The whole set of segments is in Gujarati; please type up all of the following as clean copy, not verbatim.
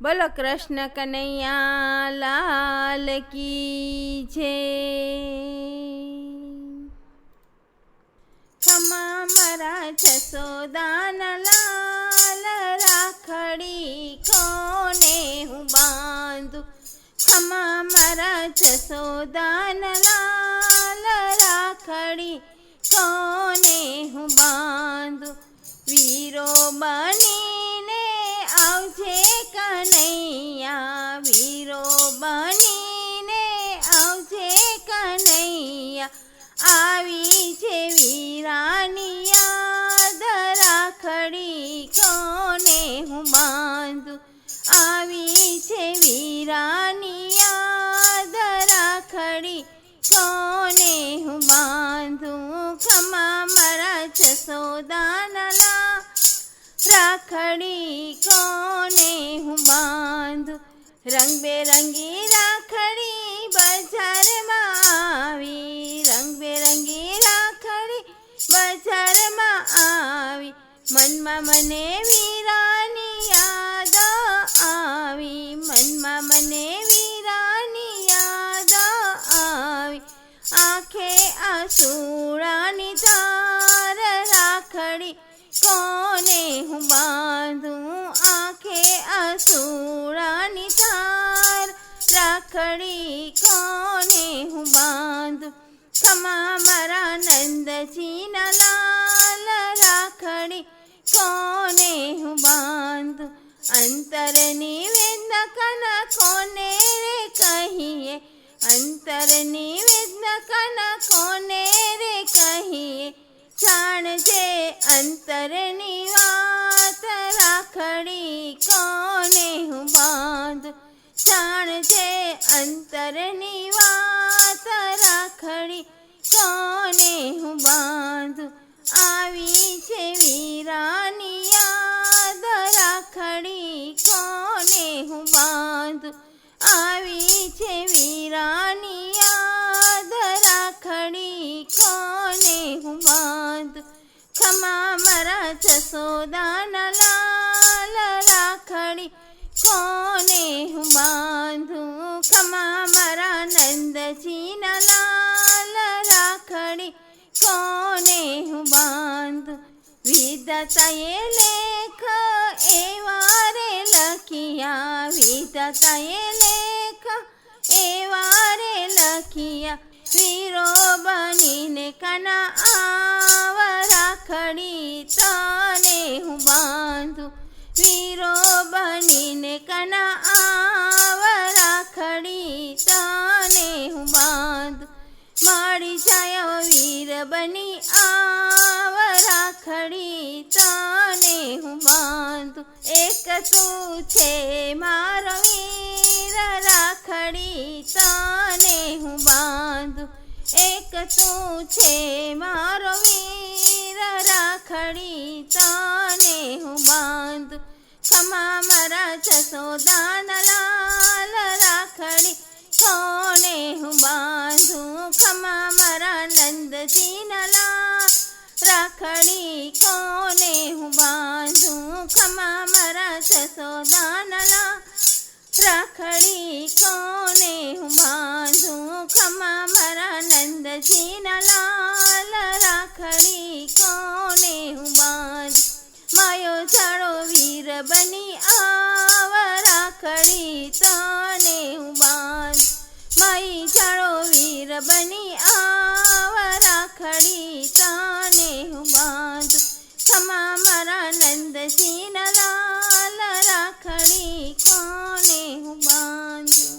બોલો કૃષ્ણ કનૈયા લાલ કી છે। ખમા મારા જસોદાના લાલ, રાખડી કોને હું બાંધું। ખમા મારા જસોદાના લાલ, રાખડી કોને હું બાંધું। વીરો બનીને આવજે કનૈયા, વીરો બનીને આવજે કનૈયા। આવી છે વીરાની યાદ, રાખડી કોને હું બાંધું। આવી છે વીરાની યાદ, રાખડી કોને હું બાંધું। ખમા મારા જસોદાના લાલ, રાખડી કોને હું બાંધું। રંગબેરંગી રાખડી બજારમાં આવી, રંગબેરંગી રાખડી બજારમાં આવી। મનમાં મને વીરાની યાદ આવી, મનમાં મને વીરાની યાદ આવી। આંખે આસુડાની ધાર, રાખડી કોને હું બાંધું। આંખે આસુડાની ધાર, રાખડી કોને હું બાંધું। ખમા મારા નંદજીના લાલ, રાખડી કોને હું બાંધું। અંતરની વેદના કના કોને રે કહીએ, અંતરની વેદના કના કોને રે કહીએ। જાણજે અંતરની વાત, રાખડી કોને હું બાંધું। જાણજે અંતરની વાત, રાખડી કોને હું બાંધું। આવી છે વીરાની યાદ, રાખડી કોને હું બાંધું। આવી છે વીરાની યાદ, રાખડી કોને હું બાંધું। ખમા મારા જસોદાના લાલ, રાખડી કોને હું બાંધું। ખમા મારા નંદજીના લાલ, રાખડી કોને હું બાંધું। વિધાતાએ લેખ એવા રે લખિયા, વિધાતાએ લેખ એવા રે લખિયા। વીરો બનીને કાના આવ, રાખડી તને હું બાંધું। વીરો બનીને કાના આવ, રાખડી તને હું બાંધું। મળી જાય વીર બની આવ, રાખડી તને હું બાંધું। એક તું છે મારો વીર, રાખડી તને હું બાંધું। એક તું છે મારો વીર, રાખડી તને હું બાંધું। ખમા મારા જસોદાના લાલ, રાખડી કોને હું બાંધું। ખમા મારા નંદજીના લાલ, રાખડી કોને હું બાંધું। ખમા મારા જસોદાના લાલ, રાખડી કોને હું બાંધું। ખમા મારા નંદજીના લાલ, રાખડી કોને હું બાંધું। માયો જાડો વીર બની આવ, રાખડી તને હું બાંધું। માઈ જાડો વીર બની આવ, રાખડી તને હું બાંધું। ખમા મારા નંદજીના લાલ, રાખડી કોને હું બાંધું।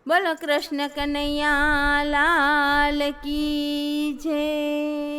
બોલો કૃષ્ણ કનૈયા લાલ કી જય।